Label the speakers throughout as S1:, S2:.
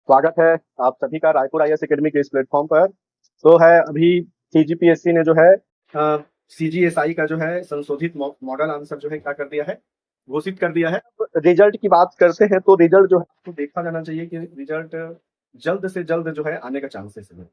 S1: स्वागत है आप सभी का रायपुर आईएएस एकेडमी के इस प्लेटफॉर्म पर। तो है अभी सीजीपीएससी ने जो है सीजीएसआई का जो है संशोधित मॉडल आंसर जो है क्या कर दिया है, घोषित कर दिया है। रिजल्ट की बात करते हैं तो रिजल्ट जो है आपको देखा जाना चाहिए कि रिजल्ट जल्द से जल्द जो है आने का चांसेस है।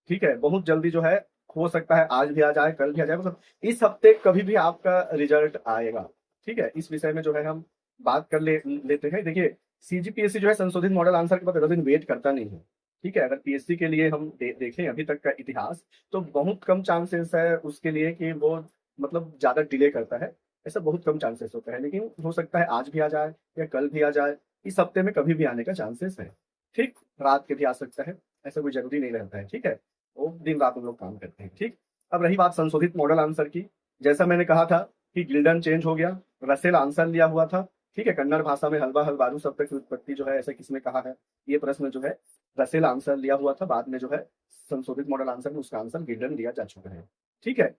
S1: ठीक है, बहुत जल्दी जो है हो सकता है, आज भी आ जाए, कल भी आ जाए, मतलब इस हफ्ते कभी भी आपका रिजल्ट आएगा। ठीक है, इस विषय में जो है हम बात कर लेते हैं। देखिए, सीजीपीएससी जो है संशोधित मॉडल आंसर के बाद ज्यादा दिन वेट करता नहीं है। ठीक है, अगर पीएससी के लिए हम देखें अभी तक का इतिहास, तो बहुत कम चांसेस है उसके लिए कि वो मतलब ज्यादा डिले करता है। ऐसा बहुत कम चांसेस होता है, लेकिन हो सकता है आज भी आ जाए या कल भी आ जाए, इस हफ्ते में कभी भी आने का चांसेस है। ठीक, रात के भी आ सकता है, ऐसा कोई जरूरी नहीं रहता है। ठीक है, वो दिन रात हम लोग काम करते हैं। ठीक, अब रही बात संशोधित मॉडल आंसर की, जैसा मैंने कहा था कि गिल्डन चेंज हो गया, रसेल आंसर लिया हुआ था। ठीक है, कन्नड़ भाषा में हलवा हलवारू शब्द की उत्पत्ति जो है ऐसा किसने कहा है, ये प्रश्न जो है रसेल आंसर लिया हुआ था। बाद में जो है संशोधित मॉडल आंसर में उसका आंसर गिल्डन दिया जा चुका है। ठीक है,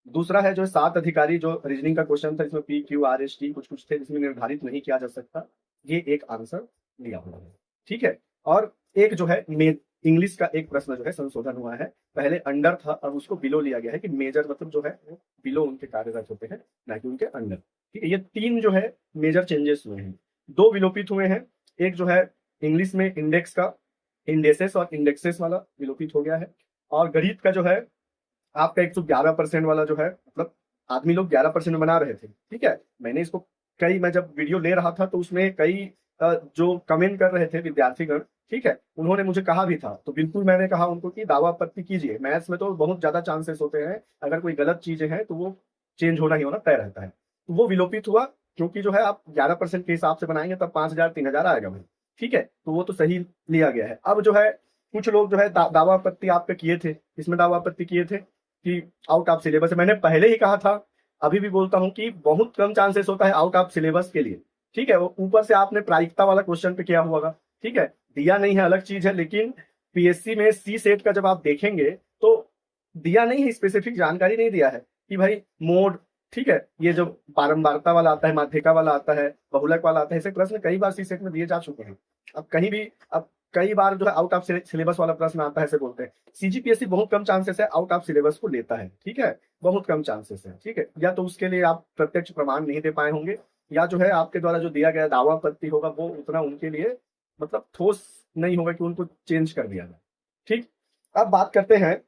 S1: दूसरा है जो 7 अधिकारी, जो रीजनिंग का क्वेश्चन था, इसमें P Q R S T कुछ कुछ थे जिसमें निर्धारित नहीं किया जा सकता, ये एक आंसर लिया हुआ है। ठीक है, और एक जो है इंग्लिश का एक प्रश्न जो है संशोधन हुआ है, पहले अंडर था अब उसको बिलो लिया गया है कि मेजर मतलब जो है बिलो उनके कार्यरत होते हैं, ना कि उनके अंडर। ठीक है, ये 3 जो है मेजर चेंजेस हुए हैं। 2 विलोपित हुए हैं, एक जो है इंग्लिश में इंडेक्स का इंडेसेस और इंडेक्सेस वाला विलोपित हो गया है, और गणित का जो है आपका 111% वाला जो है, मतलब आदमी लोग 11% में बना रहे थे। ठीक है, मैंने इसको मैं जब वीडियो ले रहा था तो उसमें कई जो कमेंट कर रहे थे विद्यार्थीगण, ठीक है, उन्होंने मुझे कहा भी था, तो बिल्कुल मैंने कहा उनको कि दावा आपत्ति कीजिए। मैथ्स में तो बहुत ज्यादा चांसेस होते हैं, अगर कोई गलत चीजें हैं तो वो चेंज होना ही होना तय रहता है। तो वो विलोपित हुआ, क्योंकि जो है आप 11% के हिसाब से बनाएंगे तब 5,000 3,000 आएगा भाई। ठीक है, तो वो तो सही लिया गया है। अब जो है कुछ लोग जो है दावा आपत्ति आपके किए थे, इसमें दावा आपत्ति किए थे कि आउट ऑफ सिलेबस है। मैंने पहले ही कहा था, अभी भी बोलता हूं कि बहुत कम चांसेस होता है आउट ऑफ सिलेबस के लिए। ठीक है, वो ऊपर से आपने प्रायिकता वाला क्वेश्चन पे किया हुआ। ठीक है, दिया नहीं है अलग चीज है, लेकिन पीएससी में सी सेट का जब आप देखेंगे तो दिया नहीं है, स्पेसिफिक जानकारी नहीं दिया है कि भाई मोड। ठीक है, ये जो बारंबारता वाला आता है, माध्यिका वाला आता है, बहुलक वाला आता है, ऐसे प्रश्न कई बार सी सेट में दिए जा चुके हैं। अब कहीं भी अब कई बार जो है आउट ऑफ सिलेबस वाला प्रश्न आता है, ऐसे बोलते हैं। सीजीपीएससी बहुत कम चांसेस है आउट ऑफ सिलेबस को लेता है। ठीक है, बहुत कम चांसेस है। ठीक है, या तो उसके लिए आप प्रत्यक्ष प्रमाण नहीं दे पाए होंगे, या जो है आपके द्वारा जो दिया गया दावा आपत्ति होगा वो उतना उनके लिए मतलब ठोस नहीं होगा कि उनको चेंज कर दिया जाए। ठीक, अब बात करते हैं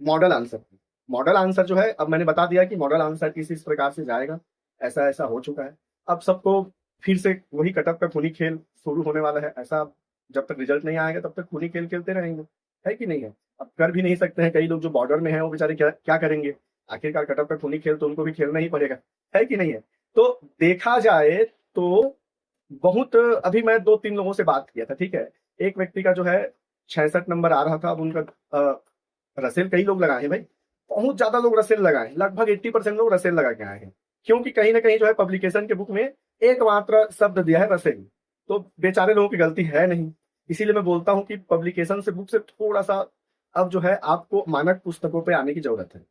S1: मॉडल आंसर की। मॉडल आंसर जो है, अब मैंने बता दिया कि मॉडल आंसर इस प्रकार से जाएगा, ऐसा ऐसा हो चुका है। अब सबको फिर से वही कटअप का खूनी खेल शुरू होने वाला है। ऐसा जब तक रिजल्ट नहीं आएगा तब तक खूनी खेल खेलते रहेंगे, है कि नहीं है। अब कर भी नहीं सकते हैं, कई लोग जो बॉर्डर में हैं वो बेचारे क्या क्या करेंगे, आखिरकार कटअप का खूनी खेल तो उनको भी खेलना ही पड़ेगा, है कि नहीं है। तो देखा जाए तो बहुत, अभी मैं 2-3 लोगों से बात किया था। ठीक है, एक व्यक्ति का जो है 66 नंबर आ रहा था, अब उनका रसेल कई लोग लगाए हैं भाई, बहुत ज्यादा लोग रसेल लगाए, लगभग 80% लोग रसेल लगा के आए हैं, क्योंकि कहीं ना कहीं जो है पब्लिकेशन के बुक में एकमात्र शब्द दिया है रसेल, तो बेचारे लोगों की गलती है नहीं। इसीलिए मैं बोलता हूं कि पब्लिकेशन से बुक से थोड़ा सा अब जो है आपको मानक पुस्तकों पे आने की जरूरत है।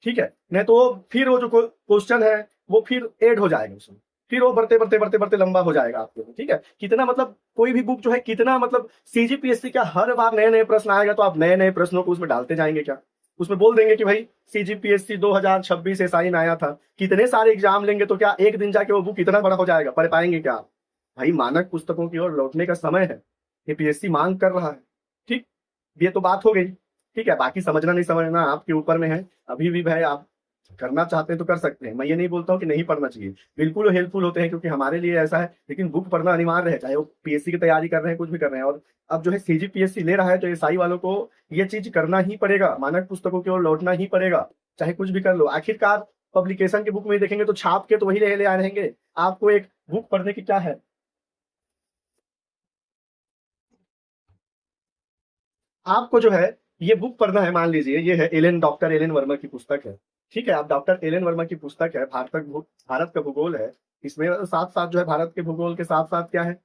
S1: ठीक है, नहीं तो फिर वो जो क्वेश्चन है वो फिर ऐड हो जाएगा उसमें, फिर वो बढ़ते बढ़ते बढ़ते बढ़ते लंबा हो जाएगा आपके लिए। ठीक है, कितना मतलब कोई भी बुक जो है कितना मतलब सीजीपीएससी का हर बार नए नए प्रश्न आएगा तो आप नए नए प्रश्नों को उसमें डालते जाएंगे क्या, उसमें बोल देंगे कि भाई सीजीपीएससी 2026 एसआई में आया था, कितने सारे एग्जाम लेंगे तो क्या एक दिन जाके वो बुक इतना बड़ा हो जाएगा, पढ़ पाएंगे क्या। भाई मानक पुस्तकों की ओर लौटने का समय है, ये पीएससी मांग कर रहा है। ठीक, ये तो बात हो गई। ठीक है, बाकी समझना नहीं समझना आपके ऊपर में है। अभी भी भाई आप करना चाहते हैं तो कर सकते हैं, मैं ये नहीं बोलता हूँ कि नहीं पढ़ना चाहिए, बिल्कुल हेल्पफुल होते हैं क्योंकि हमारे लिए ऐसा है, लेकिन बुक पढ़ना अनिवार्य है, चाहे वो पीएससी की तैयारी कर रहे हैं कुछ भी कर रहे हैं। और अब जो है सीजीपीएससी ले रहा है तो एसआई वालों को ये चीज करना ही पड़ेगा, मानक पुस्तकों की ओर लौटना ही पड़ेगा, चाहे कुछ भी कर लो। आखिरकार पब्लिकेशन के बुक में देखेंगे तो छाप के तो वही ले आ रहेंगे, आपको एक बुक पढ़ने की क्या है। आपको जो है ये बुक पढ़ना है, मान लीजिए ये है डॉक्टर एल एन वर्मा की पुस्तक है। ठीक है, आप डॉक्टर एल एन वर्मा की पुस्तक है, भारत का भूगोल है, इसमें साथ साथ जो है भारत के भूगोल के साथ साथ क्या है,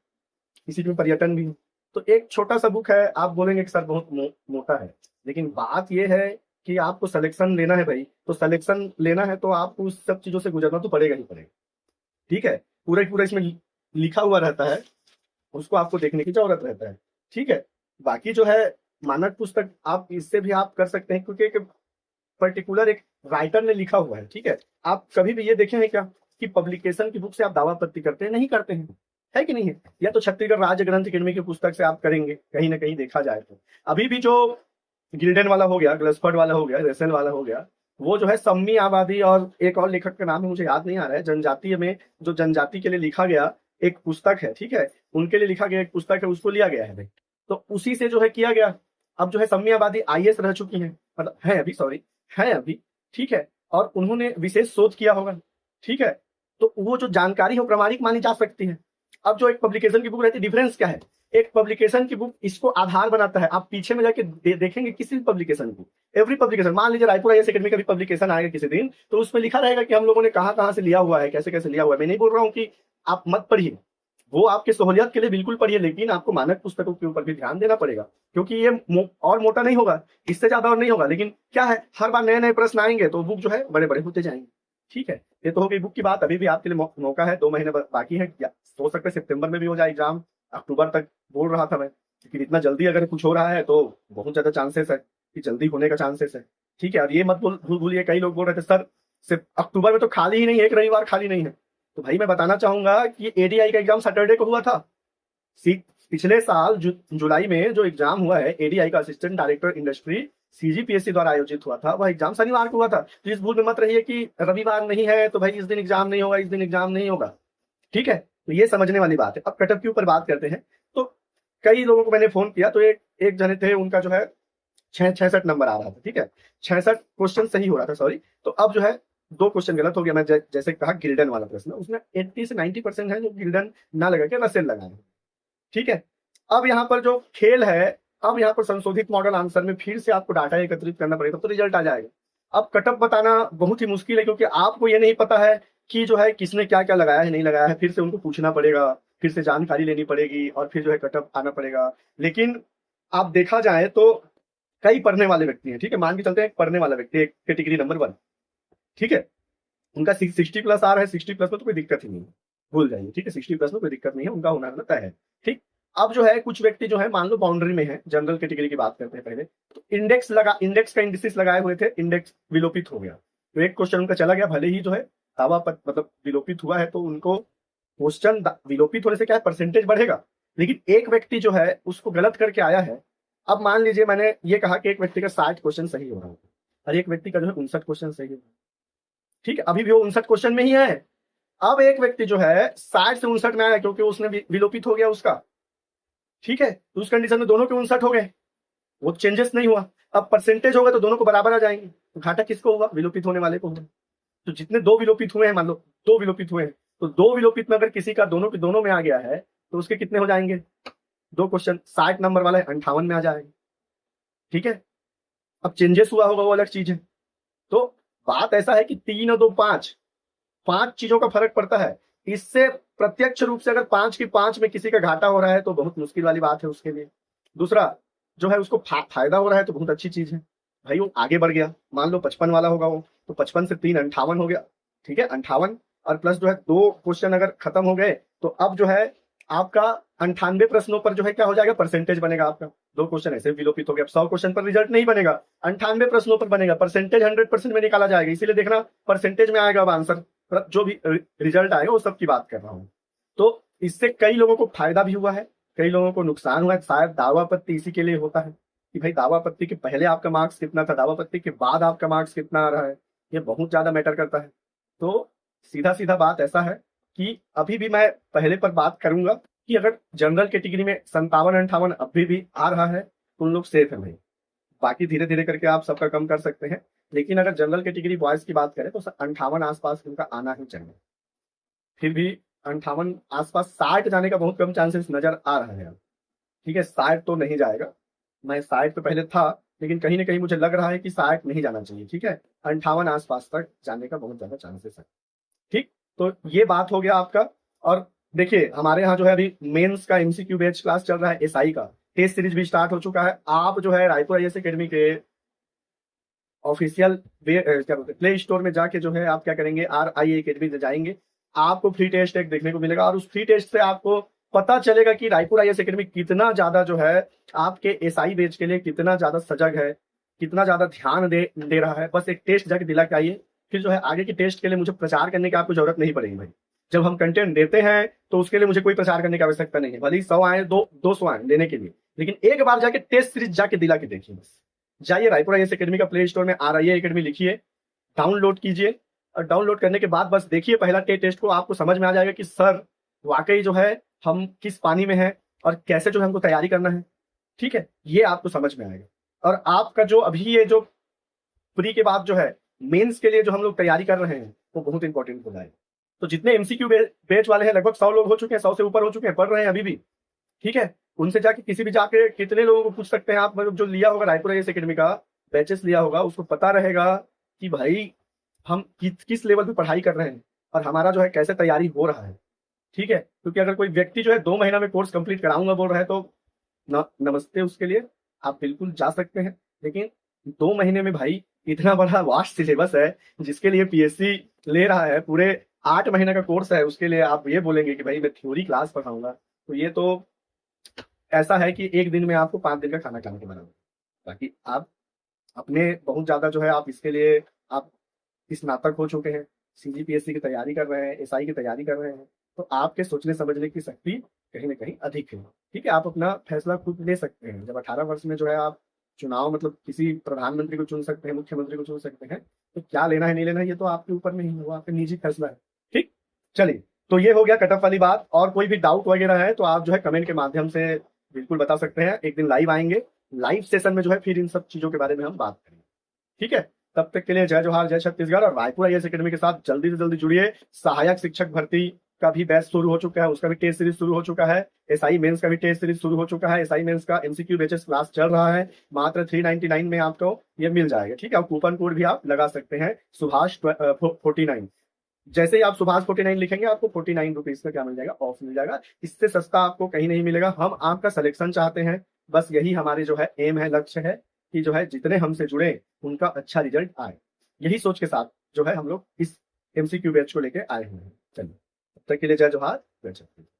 S1: इसी में पर्यटन भी है। तो एक छोटा सा बुक है, आप बोलेंगे कि सर बहुत मोटा है, लेकिन बात यह है कि आपको सिलेक्शन लेना है भाई, तो सिलेक्शन लेना है तो आपको उस सब चीजों से गुजरना तो पड़ेगा ही पड़ेगा। ठीक है, पूरा पूरा इसमें लिखा हुआ रहता है, उसको आपको देखने की जरूरत रहता है। ठीक है, बाकी जो है मानक पुस्तक आप इससे भी आप कर सकते हैं, क्योंकि एक पर्टिकुलर एक राइटर ने लिखा हुआ है, ठीक है। आप कभी भी ये देखे हैं क्या कि पब्लिकेशन की बुक से आप दावा आपत्ति करते हैं? नहीं करते हैं, है कि नहीं है? या तो छत्तीसगढ़ राज्य ग्रंथ अकेडमी की पुस्तक से आप करेंगे, कहीं ना कहीं देखा जाए तो। अभी भी जो गिल्डन वाला हो गया, ग्लसफर्ड वाला हो गया, रेसेल वाला हो गया, वो जो है सम्मी आबादी और एक और लेखक का नाम है मुझे याद नहीं आ रहा है, जनजातीय में जो जनजाति के लिए लिखा गया एक पुस्तक है, ठीक है, उनके लिए लिखा गया एक पुस्तक है, उसको लिया गया है भाई। तो उसी से जो है किया गया। अब जो है सम्मी आबादी आईएएस रह चुकी है, मतलब है अभी, सॉरी है अभी, ठीक है, और उन्होंने विशेष शोध किया होगा, ठीक है। तो वो जो जानकारी है वो प्रामाणिक मानी जा सकती है। अब जो एक पब्लिकेशन की बुक रहती है, डिफरेंस क्या है? एक पब्लिकेशन की बुक इसको आधार बनाता है। आप पीछे में जाके देखेंगे किसी भी पब्लिकेशन को, एवरी पब्लिकेशन, मान लीजिए रायपुर आईएएस एकेडमी का भी पब्लिकेशन आएगा किसी दिन, तो उसमें लिखा रहेगा कि हम लोगों ने कहाँ कहाँ से लिया हुआ है, कैसे कैसे लिया हुआ है। मैं नहीं बोल रहा हूँ कि आप मत पढ़िए, वो आपके सहूलियत के लिए बिल्कुल पढ़िए, लेकिन आपको मानक पुस्तकों के ऊपर भी ध्यान देना पड़ेगा, क्योंकि ये और मोटा नहीं होगा, इससे ज्यादा और नहीं होगा, लेकिन क्या है, हर बार नए नए प्रश्न आएंगे तो बुक जो है बड़े बड़े होते जाएंगे, ठीक है। ये तो हो गई बुक की बात। अभी भी आपके लिए मौका है, 2 महीने बाकी है, हो सकता है सितंबर में भी हो जाए एग्जाम, अक्टूबर तक बोल रहा था मैं, लेकिन इतना जल्दी अगर कुछ हो रहा है तो बहुत ज्यादा चांसेस है कि जल्दी होने का चांसेस है, ठीक है। और ये मत भूलिए, कई लोग बोल रहे थे सर सिर्फ अक्टूबर में तो खाली ही नहीं है, एक रविवार खाली नहीं है। तो भाई मैं बताना चाहूंगा कि एडीआई का एग्जाम सैटरडे को हुआ था। पिछले साल जुलाई में जो एग्जाम हुआ है एडीआई का, असिस्टेंट डायरेक्टर इंडस्ट्री, सीजीपीएससी द्वारा आयोजित हुआ था, वह एग्जाम शनिवार को हुआ था। तो इस भूल में मत रहिए कि रविवार नहीं है तो भाई इस दिन एग्जाम नहीं होगा, इस दिन एग्जाम नहीं होगा, ठीक है। तो ये समझने वाली बात है। अब कटअप के ऊपर बात करते हैं। तो कई लोगों को मैंने फोन किया, तो एक जने थे, उनका जो है 66 नंबर आ रहा था, ठीक है, 66 क्वेश्चन सही हो रहा था, सॉरी। तो अब जो है 2 क्वेश्चन गलत हो गया। मैं जैसे कहा गिल्डन वाला प्रश्न, उसमें 80 से 90% है जो गिल्डन ना लगा के रसेल लगा है, ठीक है। अब यहाँ पर जो खेल है, अब यहाँ पर संशोधित मॉडल आंसर में फिर से आपको डाटा एकत्रित करना पड़ेगा, तो रिजल्ट आ जाएगा। अब कटअप बताना बहुत ही मुश्किल है, क्योंकि आपको ये नहीं पता है कि जो है किसने क्या क्या लगाया है, नहीं लगाया है, फिर से उनको पूछना पड़ेगा, फिर से जानकारी लेनी पड़ेगी, और फिर जो है कटअप आना पड़ेगा। लेकिन आप देखा जाए तो कई पढ़ने वाले व्यक्ति हैं, ठीक है, मान के चलते हैं पढ़ने वाला व्यक्ति, एक कैटेगरी नंबर 1, ठीक है, उनका 60+ आ रहा है, 60+ में तो कोई दिक्कत ही नहीं है, भूल जाइए, ठीक है, 60+ में कोई दिक्कत नहीं है, उनका होना तय है, ठीक। अब जो है कुछ व्यक्ति जो है मान लो बाउंड्री में है, जनरल कैटेगरी की बात करते हैं पहले, तो इंडेक्स का इंडिसेस लगाए हुए थे, इंडेक्स विलोपित हो गया, तो एक क्वेश्चन उनका चला गया, भले ही जो है दावा मतलब विलोपित हुआ है, तो उनको क्वेश्चन विलोपित होने से क्या है, परसेंटेज बढ़ेगा। लेकिन एक व्यक्ति जो है उसको गलत करके आया है। अब मान लीजिए मैंने ये कहा कि एक व्यक्ति का 60 क्वेश्चन सही हो रहा है और एक व्यक्ति का जो है 59 क्वेश्चन सही हो रहा है, ठीक है, अभी भी वो 59 क्वेश्चन में ही है। अब एक व्यक्ति जो है 60 से 59 में आया, क्योंकि उसने विलोपित हो गया उसका, ठीक है, तो उस कंडीशन में दोनों के 59 हो गए, वो चेंजेस नहीं हुआ। अब परसेंटेज होगा तो दोनों को बराबर आ जाएंगे, तो घाटा किसको हुआ, विलोपित होने वाले को हुआ। तो जितने 2 विलोपित हुए हैं, मान लो 2 विलोपित हुए हैं, तो 2 विलोपित में अगर किसी का दोनों के दोनों में आ गया है, तो उसके कितने हो जाएंगे, 2 क्वेश्चन, 60 नंबर वाला है 58 में आ जाएगा, ठीक है। अब चेंजेस हुआ होगा वो अलग चीज है। तो बात ऐसा है कि 3 और 2 5 चीजों का फर्क पड़ता है। इससे प्रत्यक्ष रूप से अगर 5 की 5 में किसी का घाटा हो रहा है तो बहुत मुश्किल वाली बात है उसके लिए। दूसरा जो है उसको फायदा हो रहा है तो बहुत अच्छी चीज है, भाई वो आगे बढ़ गया। मान लो 55 वाला होगा वो, तो 55 से 3 58 हो गया, ठीक है, 58 और प्लस जो है 2 क्वेश्चन अगर खत्म हो गए, तो अब जो है आपका 98 प्रश्नों पर जो है क्या हो जाएगा, परसेंटेज बनेगा आपका। 2 क्वेश्चन ऐसे विलोपित हो गया। अब 100 क्वेश्चन पर रिजल्ट नहीं बनेगा, 98 प्रश्नों पर बनेगा, परसेंटेज 100% में निकाला जाएगा। इसीलिए देखना परसेंटेज में आएगा अब आंसर, जो भी रिजल्ट आएगा वो सब की बात कर रहा हूँ। तो इससे कई लोगों को फायदा भी हुआ है, कई लोगों को नुकसान हुआ है। शायद दावापत्ति इसी के लिए होता है कि भाई दावापत्ति के पहले आपका मार्क्स कितना था, दावापत्ति के बाद आपका मार्क्स कितना आ रहा है, ये बहुत ज्यादा मैटर करता है। तो सीधा सीधा बात ऐसा है कि अभी भी मैं पहले पर बात करूंगा कि अगर जनरल कैटेगरी में 57-58 अभी भी आ रहा है तो उन लोग सेफ है भाई। बाकी धीरे धीरे करके आप सबका कम कर सकते हैं, लेकिन अगर जनरल कैटेगरी बॉयज की बात करें तो 58 आसपास उनका आना ही चाहिए। फिर भी 58 आसपास, 60 जाने का बहुत कम चांसेस नजर आ रहा है, ठीक है, 60 तो नहीं जाएगा। मैं 60 पे पहले था, लेकिन कहीं ना कहीं मुझे लग रहा है कि 60 नहीं जाना चाहिए, ठीक है, 58 आसपास तक जाने का बहुत ज्यादा चांसेस है, ठीक। तो ये बात हो गया आपका। और देखिए हमारे यहाँ जो है अभी मेंस का एमसीक्यू बैच क्लास चल रहा है, एसआई का टेस्ट सीरीज भी स्टार्ट हो चुका है। आप जो है रायपुर आईएएस एकेडमी के ऑफिशियल क्या बोलते हैं प्ले स्टोर में जाके जो है आप क्या करेंगे, RI एकेडमी से जाएंगे, आपको फ्री टेस्ट एक देखने को मिलेगा, और उस फ्री टेस्ट से आपको पता चलेगा कि रायपुर आईएएस एकेडमी कितना ज्यादा जो है आपके एसआई बैच के लिए कितना ज्यादा सजग है, कितना ज्यादा ध्यान दे रहा है। बस एक टेस्ट जाके दिला के आइए, फिर जो है आगे की टेस्ट के लिए मुझे प्रचार करने की आपको जरूरत नहीं पड़ेगी भाई। जब हम कंटेंट देते हैं तो उसके लिए मुझे कोई प्रचार करने की आवश्यकता नहीं है, भले ही 100 आए 200 आए लेने के लिए, लेकिन एक बार जाके टेस्ट सीरीज जाके दिला के देखिए। बस जाइए रायपुर आईएएस एकेडमी का प्ले स्टोर में RIA एकेडमी लिखिए, डाउनलोड कीजिए, और डाउनलोड करने के बाद बस देखिए पहला टेस्ट को, आपको समझ में आ जाएगा कि सर वाकई जो है हम किस पानी में हैं और कैसे जो है हमको तैयारी करना है। ठीक है, ये आपको समझ में आएगा। और आपका जो अभी ये जो प्री के बाद जो है मेंस के लिए जो हम लोग तैयारी कर रहे हैं वो बहुत इंपॉर्टेंट हो जाएगा। तो जितने MCQ बैच वाले हैं लगभग 100 लोग हो चुके हैं, 100 से ऊपर हो चुके हैं, पढ़ रहे हैं अभी भी। ठीक है, उनसे जाके किसी भी जाके कितने लोगों को पूछ सकते हैं आप, मतलब जो लिया होगा रायपुर आईएएस एकेडमी का बैचेस लिया होगा, उसको पता रहेगा कि भाई हम किस लेवल पे पढ़ाई कर रहे हैं और हमारा जो है कैसे तैयारी हो रहा है। ठीक है, क्योंकि अगर कोई व्यक्ति जो है 2 महीना में कोर्स कंप्लीट कराऊंगा बोल रहा है तो नमस्ते, उसके लिए आप बिल्कुल जा सकते हैं। लेकिन 2 महीने में भाई इतना बड़ा वास्ट सिलेबस है जिसके लिए PSC ले रहा है, पूरे 8 महीने का कोर्स है, उसके लिए आप ये बोलेंगे कि भाई मैं थ्योरी क्लास पढ़ाऊंगा, तो ये तो ऐसा है कि एक दिन में आपको 5 दिन का खाना खाने के बराबर। बाकी आप अपने बहुत ज्यादा जो है आप इसके लिए आप स्नातक हो चुके हैं, CGPSC की तैयारी कर रहे हैं, SI की तैयारी कर रहे हैं, तो आपके सोचने समझने की शक्ति कहीं ना कहीं अधिक है। ठीक है, आप अपना फैसला खुद ले सकते हैं। जब 18 वर्ष में जो है आप चुनाव मतलब किसी प्रधानमंत्री को चुन सकते हैं, मुख्यमंत्री को चुन सकते हैं, तो क्या लेना है नहीं लेना है ये तो आपके ऊपर नहीं है, वो आपका निजी फैसला है। ठीक, चलिए, तो ये हो गया कटअप वाली बात। और कोई भी डाउट वगैरह है तो आप जो है कमेंट के माध्यम से बिल्कुल बता सकते हैं। एक दिन लाइव आएंगे, लाइव सेशन में जो है फिर इन सब चीजों के बारे में हम बात करेंगे। ठीक है, तब तक के लिए जय जोहार, जय छत्तीसगढ़। और रायपुर आईएएस एकेडमी के साथ जल्दी से जल्दी जुड़िए। सहायक शिक्षक भर्ती का भी बैच शुरू हो चुका है, उसका भी टेस्ट सीरीज शुरू हो चुका है। SI मेंस का भी टेस्ट सीरीज शुरू हो चुका है। SI मेंस का MCQ बैचेस क्लास चल रहा है, मात्र 399 में आपको ये मिल जाएगा। ठीक है, और कूपन कोड भी आप लगा सकते हैं, सुभाष 49। जैसे ही आप सुभाष 49 लिखेंगे आपको 49 रुपीज का क्या मिल जाएगा, ऑफ मिल जाएगा। इससे सस्ता आपको कहीं नहीं मिलेगा। हम आपका सिलेक्शन चाहते हैं, बस यही हमारे जो है एम है, लक्ष्य है कि जो है जितने हमसे जुड़े उनका अच्छा रिजल्ट आए। यही सोच के साथ जो है हम लोग इस MCQ बैच को लेके आए हुए हैं। चलिए, तब तक के लिए जय जोहार, जय छत्तीसगढ़।